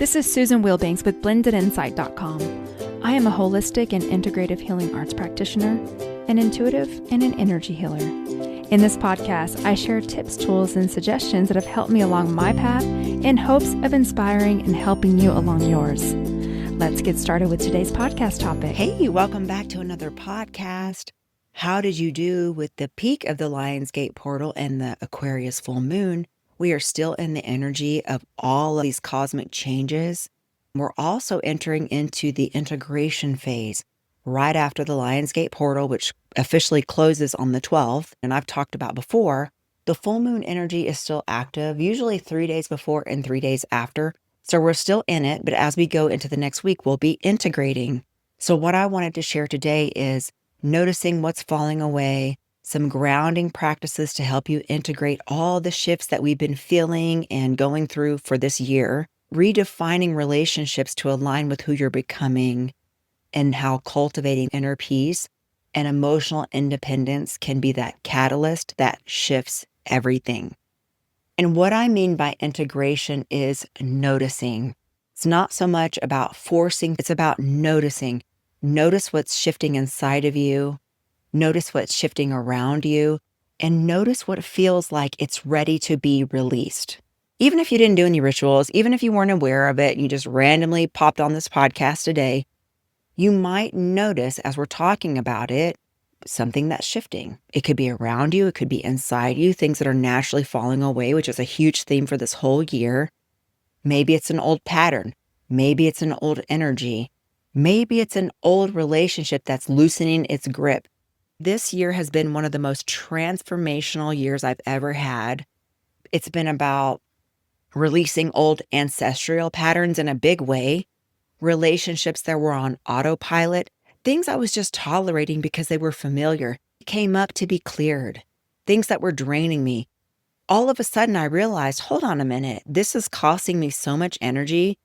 This is Susan Wilbanks with blendedinsight.com. I am a holistic and integrative healing arts practitioner, an intuitive, and an energy healer. In this podcast, I share tips, tools, and suggestions that have helped me along my path in hopes of inspiring and helping you along yours. Let's get started with today's podcast topic. Hey, welcome back to another podcast. How did you do with the peak of the Lionsgate portal and the Aquarius full moon? We are still in the energy of all of these cosmic changes. We're also entering into the integration phase right after the Lionsgate portal, which officially closes on the 12th. And I've talked about before, the full moon energy is still active, usually 3 days before and 3 days after. So we're still in it, but as we go into the next week, we'll be integrating. So what I wanted to share today is noticing what's falling away, some grounding practices to help you integrate all the shifts that we've been feeling and going through for this year, redefining relationships to align with who you're becoming, and how cultivating inner peace and emotional independence can be that catalyst that shifts everything. And what I mean by integration is noticing. It's not so much about forcing, it's about noticing. Notice what's shifting inside of you. Notice what's shifting around you. And notice what feels like it's ready to be released. Even if you didn't do any rituals, even if you weren't aware of it, and you just randomly popped on this podcast today, you might notice as we're talking about it, something that's shifting. It could be around you. It could be inside you, things that are naturally falling away, which is a huge theme for this whole year. Maybe it's an old pattern. Maybe it's an old energy. Maybe it's an old relationship that's loosening its grip. This year has been one of the most transformational years I've ever had. It's been about releasing old ancestral patterns in a big way, relationships that were on autopilot, things I was just tolerating because they were familiar, came up to be cleared, things that were draining me. All of a sudden, I realized, hold on a minute, this is costing me so much energy.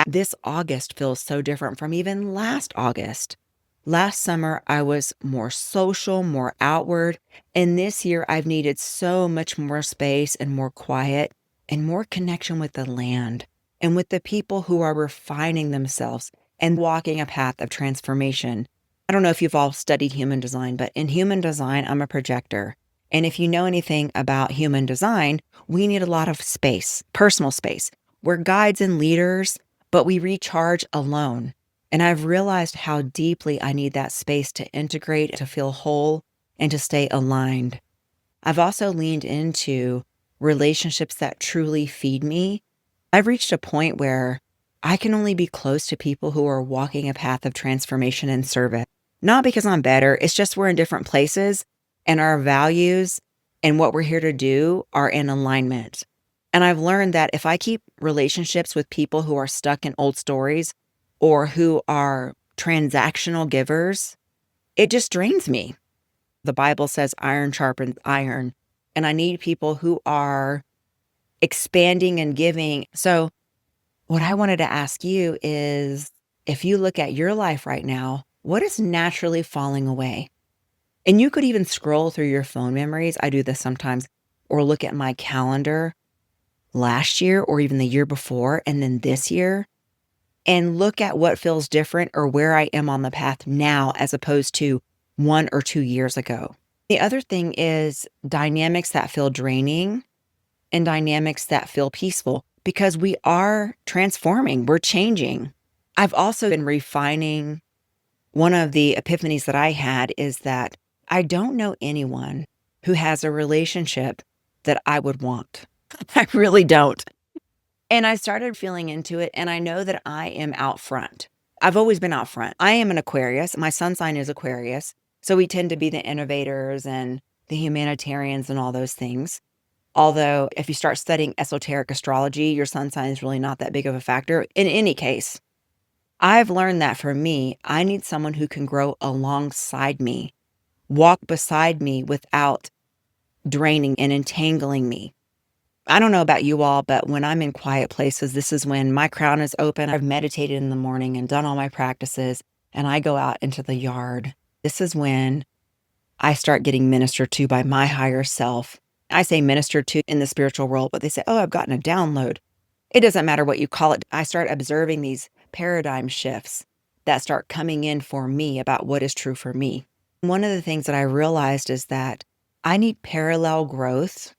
This August feels so different from even last August. Last summer, I was more social, more outward, and this year I've needed so much more space and more quiet and more connection with the land and with the people who are refining themselves and walking a path of transformation. I don't know if you've all studied human design, but in human design, I'm a projector. And if you know anything about human design, we need a lot of space, personal space. We're guides and leaders, but we recharge alone. And I've realized how deeply I need that space to integrate, to feel whole, and to stay aligned. I've also leaned into relationships that truly feed me. I've reached a point where I can only be close to people who are walking a path of transformation and service. Not because I'm better, it's just we're in different places and our values and what we're here to do are in alignment. And I've learned that if I keep relationships with people who are stuck in old stories or who are transactional givers, it just drains me. The Bible says iron sharpens iron, and I need people who are expanding and giving. So what I wanted to ask you is, if you look at your life right now, what is naturally falling away? And you could even scroll through your phone memories. I do this sometimes, or look at my calendar last year or even the year before, and then this year, and look at what feels different or where I am on the path now as opposed to 1 or 2 years ago. The other thing is dynamics that feel draining and dynamics that feel peaceful, because we are transforming, we're changing. I've also been refining. One of the epiphanies that I had is that I don't know anyone who has a relationship that I would want. I really don't. And I started feeling into it, and I know that I am out front. I've always been out front. I am an Aquarius. My sun sign is Aquarius. So we tend to be the innovators and the humanitarians and all those things. Although if you start studying esoteric astrology, your sun sign is really not that big of a factor. In any case, I've learned that for me, I need someone who can grow alongside me, walk beside me without draining and entangling me. I don't know about you all, but when I'm in quiet places, this is when my crown is open. I've meditated in the morning and done all my practices, and I go out into the yard. This is when I start getting ministered to by my higher self. I say ministered to in the spiritual world, but they say, oh, I've gotten a download. It doesn't matter what you call it. I start observing these paradigm shifts that start coming in for me about what is true for me. One of the things that I realized is that I need parallel growth,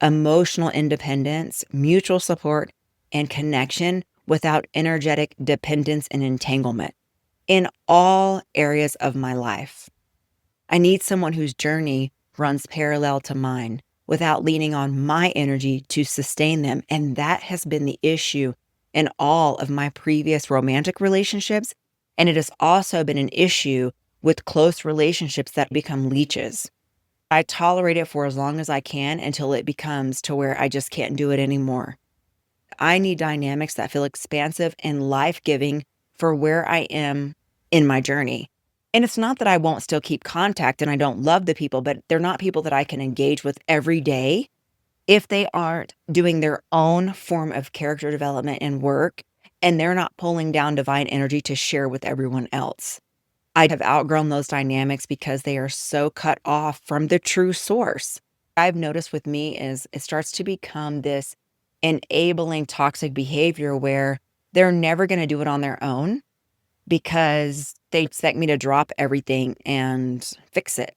emotional independence, mutual support, and connection without energetic dependence and entanglement in all areas of my life. I need someone whose journey runs parallel to mine without leaning on my energy to sustain them. And that has been the issue in all of my previous romantic relationships. And it has also been an issue with close relationships that become leeches. I tolerate it for as long as I can until it becomes to where I just can't do it anymore. I need dynamics that feel expansive and life-giving for where I am in my journey. And it's not that I won't still keep contact and I don't love the people, but they're not people that I can engage with every day if they aren't doing their own form of character development and work, and they're not pulling down divine energy to share with everyone else. I have outgrown those dynamics because they are so cut off from the true source. I've noticed with me is it starts to become this enabling toxic behavior where they're never going to do it on their own because they expect me to drop everything and fix it.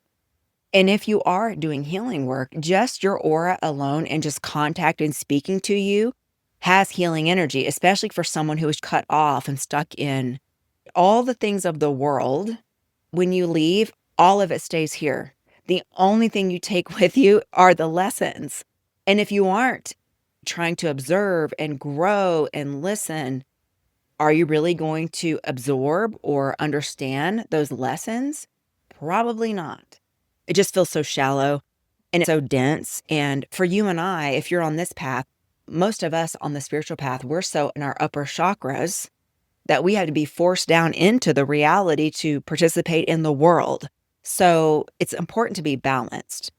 And if you are doing healing work, just your aura alone and just contact and speaking to you has healing energy, especially for someone who is cut off and stuck in all the things of the world. When you leave, all of it stays here. The only thing you take with you are the lessons. And if you aren't trying to observe and grow and listen, are you really going to absorb or understand those lessons? Probably not. It just feels so shallow and it's so dense. And for you and I, if you're on this path, most of us on the spiritual path, we're so in our upper chakras that we have to be forced down into the reality to participate in the world. So it's important to be balanced.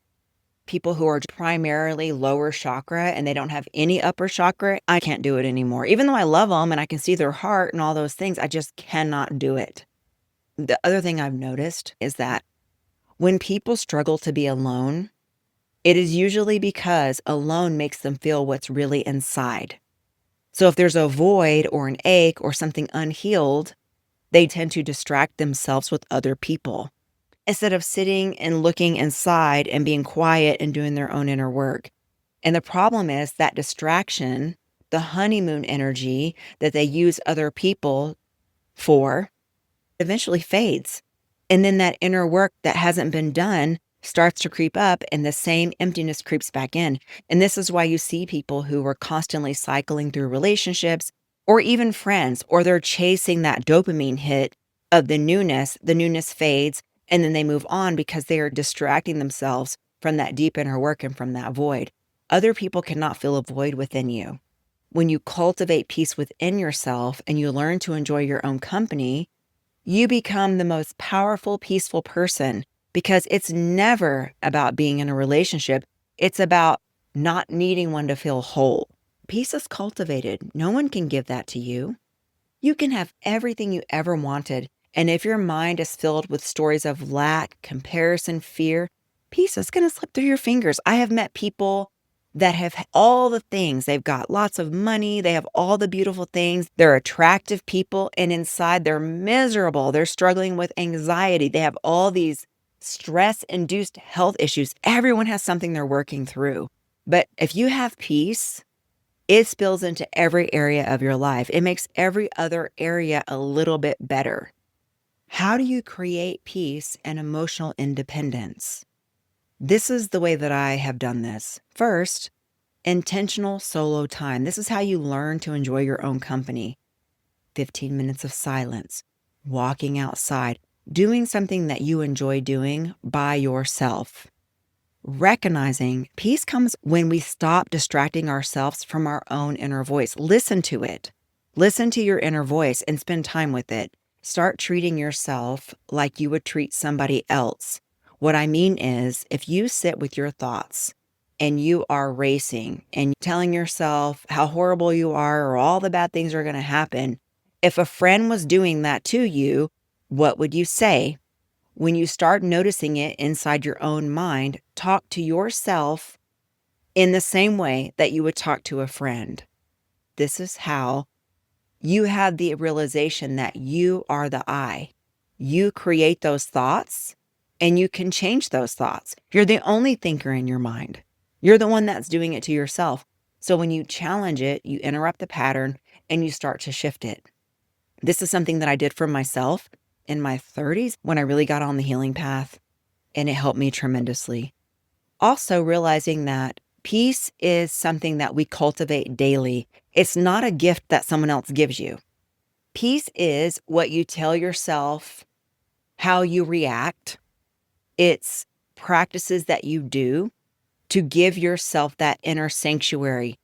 People who are primarily lower chakra and they don't have any upper chakra, I can't do it anymore. Even though I love them and I can see their heart and all those things, I just cannot do it. The other thing I've noticed is that when people struggle to be alone, it is usually because alone makes them feel what's really inside. So if there's a void or an ache or something unhealed, they tend to distract themselves with other people instead of sitting and looking inside and being quiet and doing their own inner work. And the problem is that distraction, the honeymoon energy that they use other people for, eventually fades. And then that inner work that hasn't been done starts to creep up and the same emptiness creeps back in. And this is why you see people who are constantly cycling through relationships or even friends, or they're chasing that dopamine hit of the newness fades, and then they move on because they are distracting themselves from that deep inner work and from that void. Other people cannot fill a void within you. When you cultivate peace within yourself and you learn to enjoy your own company, you become the most powerful, peaceful person because it's never about being in a relationship. It's about not needing one to feel whole. Peace is cultivated. No one can give that to you. You can have everything you ever wanted. And if your mind is filled with stories of lack, comparison, fear, peace is going to slip through your fingers. I have met people that have all the things. They've got lots of money. They have all the beautiful things. They're attractive people. And inside they're miserable. They're struggling with anxiety. They have all these stress-induced health issues. Everyone has something they're working through. But if you have peace, it spills into every area of your life. It makes every other area a little bit better. How do you create peace and emotional independence? This is the way that I have done this. First, intentional solo time. This is how you learn to enjoy your own company. 15 minutes of silence, walking outside, doing something that you enjoy doing by yourself. Recognizing peace comes when we stop distracting ourselves from our own inner voice. Listen to it. Listen to your inner voice and spend time with it. Start treating yourself like you would treat somebody else. What I mean is, if you sit with your thoughts and you are racing and telling yourself how horrible you are or all the bad things are going to happen, if a friend was doing that to you, what would you say? When you start noticing it inside your own mind, talk to yourself in the same way that you would talk to a friend. this is how you have the realization that you are the I. You create those thoughts and you can change those thoughts. You're the only thinker in your mind. You're the one that's doing it to yourself. So when you challenge it, you interrupt the pattern and you start to shift it. This is something that I did for myself in my 30s when I really got on the healing path, and it helped me tremendously. Also realizing that peace is something that we cultivate daily. It's not a gift that someone else gives you. Peace is what you tell yourself, how you react. It's practices that you do to give yourself that inner sanctuary.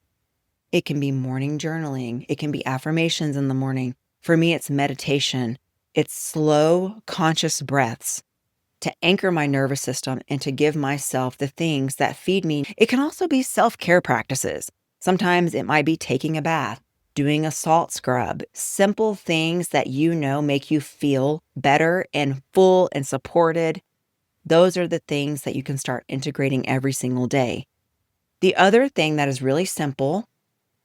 It can be morning journaling. It can be affirmations in the morning. For me, it's meditation. It's slow, conscious breaths to anchor my nervous system and to give myself the things that feed me. It can also be self-care practices. Sometimes it might be taking a bath, doing a salt scrub, simple things that you know make you feel better and full and supported. Those are the things that you can start integrating every single day. The other thing that is really simple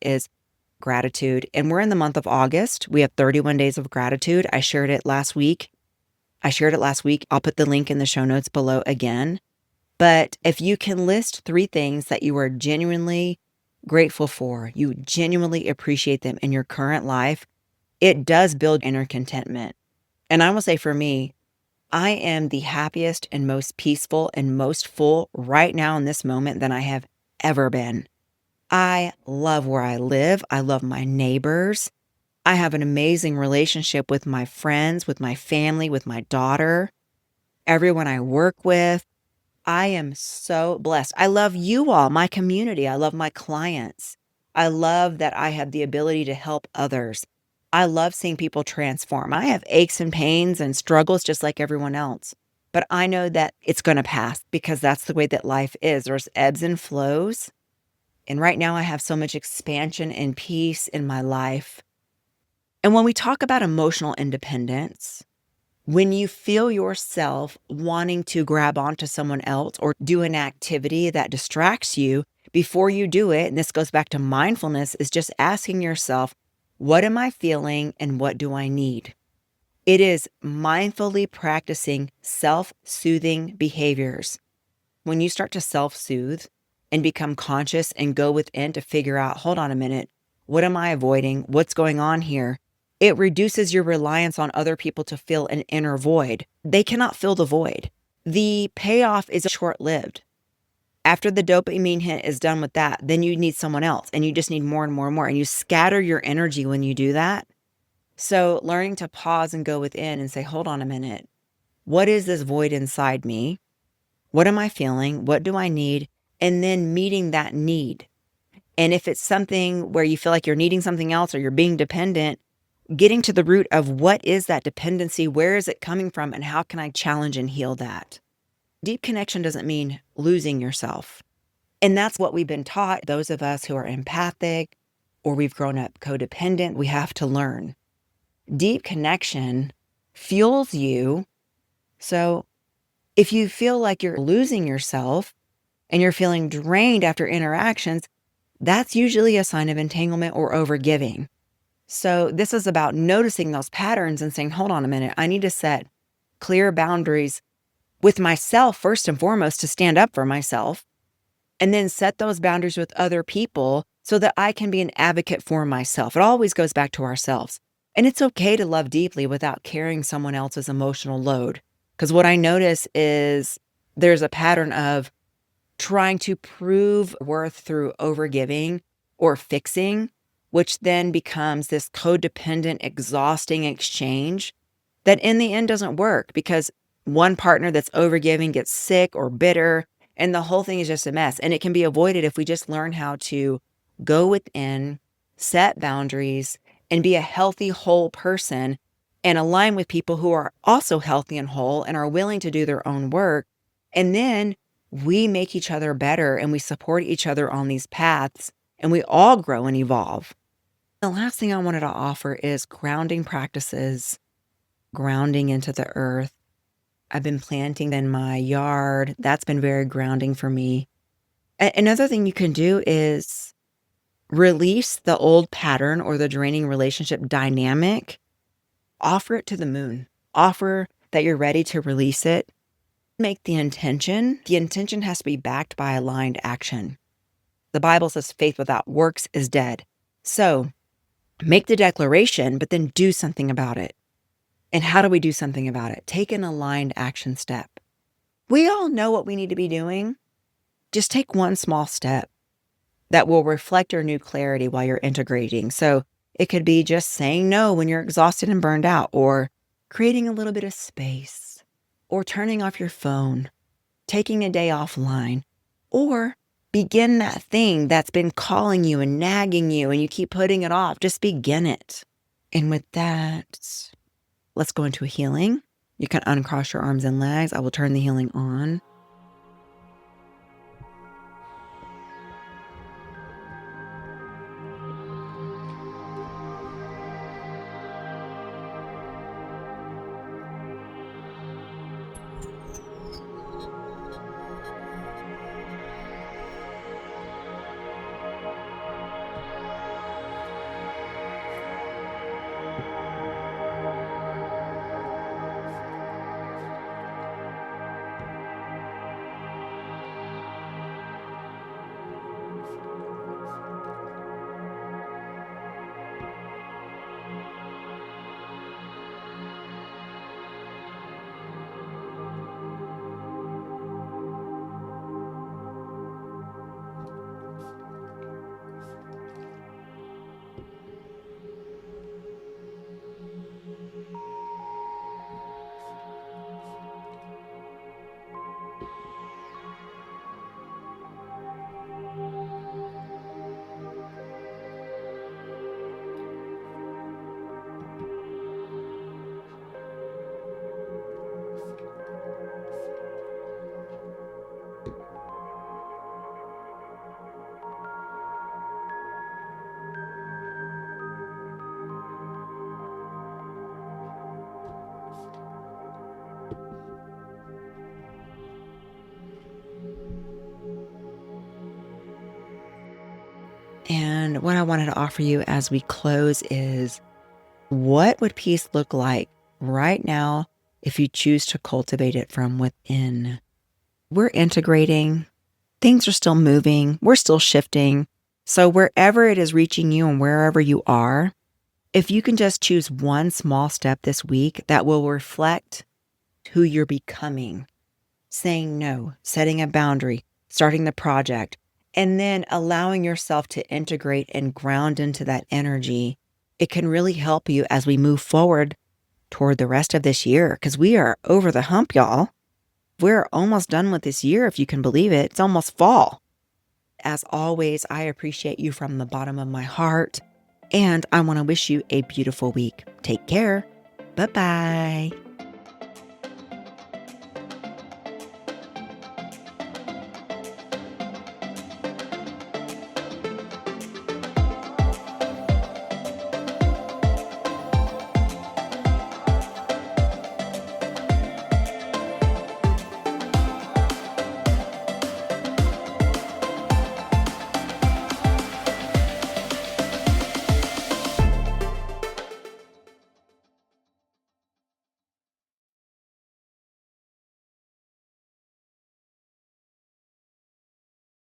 is gratitude. And we're in the month of August. We have 31 days of gratitude. I shared it last week. I'll put the link in the show notes below again. But if you can list 3 things that you are genuinely grateful for, you genuinely appreciate them in your current life, it does build inner contentment. And I will say for me, I am the happiest and most peaceful and most full right now in this moment than I have ever been. I love where I live. I love my neighbors. I have an amazing relationship with my friends, with my family, with my daughter, everyone I work with. I am so blessed. I love you all, my community. I love my clients. I love that I have the ability to help others. I love seeing people transform. I have aches and pains and struggles just like everyone else. But I know that it's going to pass because that's the way that life is. There's ebbs and flows. And right now I have so much expansion and peace in my life. And when we talk about emotional independence, when you feel yourself wanting to grab onto someone else or do an activity that distracts you, before you do it, and this goes back to mindfulness, is just asking yourself, what am I feeling and what do I need? It is mindfully practicing self-soothing behaviors. When you start to self-soothe and become conscious and go within to figure out, hold on a minute, what am I avoiding? What's going on here? It reduces your reliance on other people to fill an inner void. They cannot fill the void. The payoff is short-lived. After the dopamine hit is done with that, then you need someone else and you just need more and more and more. And you scatter your energy when you do that. So learning to pause and go within and say, hold on a minute. What is this void inside me? What am I feeling? What do I need? And then meeting that need. And if it's something where you feel like you're needing something else or you're being dependent, getting to the root of what is that dependency, where is it coming from, and how can I challenge and heal that? Deep connection doesn't mean losing yourself. And that's what we've been taught. Those of us who are empathic or we've grown up codependent, we have to learn. Deep connection fuels you. So if you feel like you're losing yourself and you're feeling drained after interactions, that's usually a sign of entanglement or overgiving. So this is about noticing those patterns and saying, hold on a minute, I need to set clear boundaries with myself first and foremost to stand up for myself, and then set those boundaries with other people so that I can be an advocate for myself. It always goes back to ourselves. And it's okay to love deeply without carrying someone else's emotional load. Because what I notice is there's a pattern of trying to prove worth through overgiving or fixing, which then becomes this codependent, exhausting exchange that in the end doesn't work because one partner that's overgiving gets sick or bitter, and the whole thing is just a mess. And it can be avoided if we just learn how to go within, set boundaries, and be a healthy, whole person and align with people who are also healthy and whole and are willing to do their own work. And then we make each other better and we support each other on these paths and we all grow and evolve. The last thing I wanted to offer is grounding practices, grounding into the earth. I've been planting in my yard. That's been very grounding for me. Another thing you can do is Release the old pattern or the draining relationship dynamic. Offer it to the moon. Offer that you're ready to release it. Make the intention. The intention has to be backed by aligned action. The Bible says faith without works is dead. So make the declaration, but then do something about it. And how do we do something about it? Take an aligned action step. We all know what we need to be doing. Just take one small step that will reflect your new clarity while you're integrating. So it could be just saying no when you're exhausted and burned out, or creating a little bit of space, or turning off your phone, taking a day offline, or begin that thing that's been calling you and nagging you and you keep putting it off. Just begin it. And with that, let's go into a healing. You can uncross your arms and legs. I will turn the healing on. And what I wanted to offer you as we close is, what would peace look like right now if you choose to cultivate it from within? We're integrating. Things are still moving. We're still shifting. So wherever it is reaching you and wherever you are, if you can just choose one small step this week that will reflect who you're becoming, saying no, setting a boundary, starting the project, and then allowing yourself to integrate and ground into that energy, it can really help you as we move forward toward the rest of this year, because we are over the hump, y'all. We're almost done with this year, if you can believe it. It's almost fall. As always, I appreciate you from the bottom of my heart, and I want to wish you a beautiful week. Take care. Bye-bye.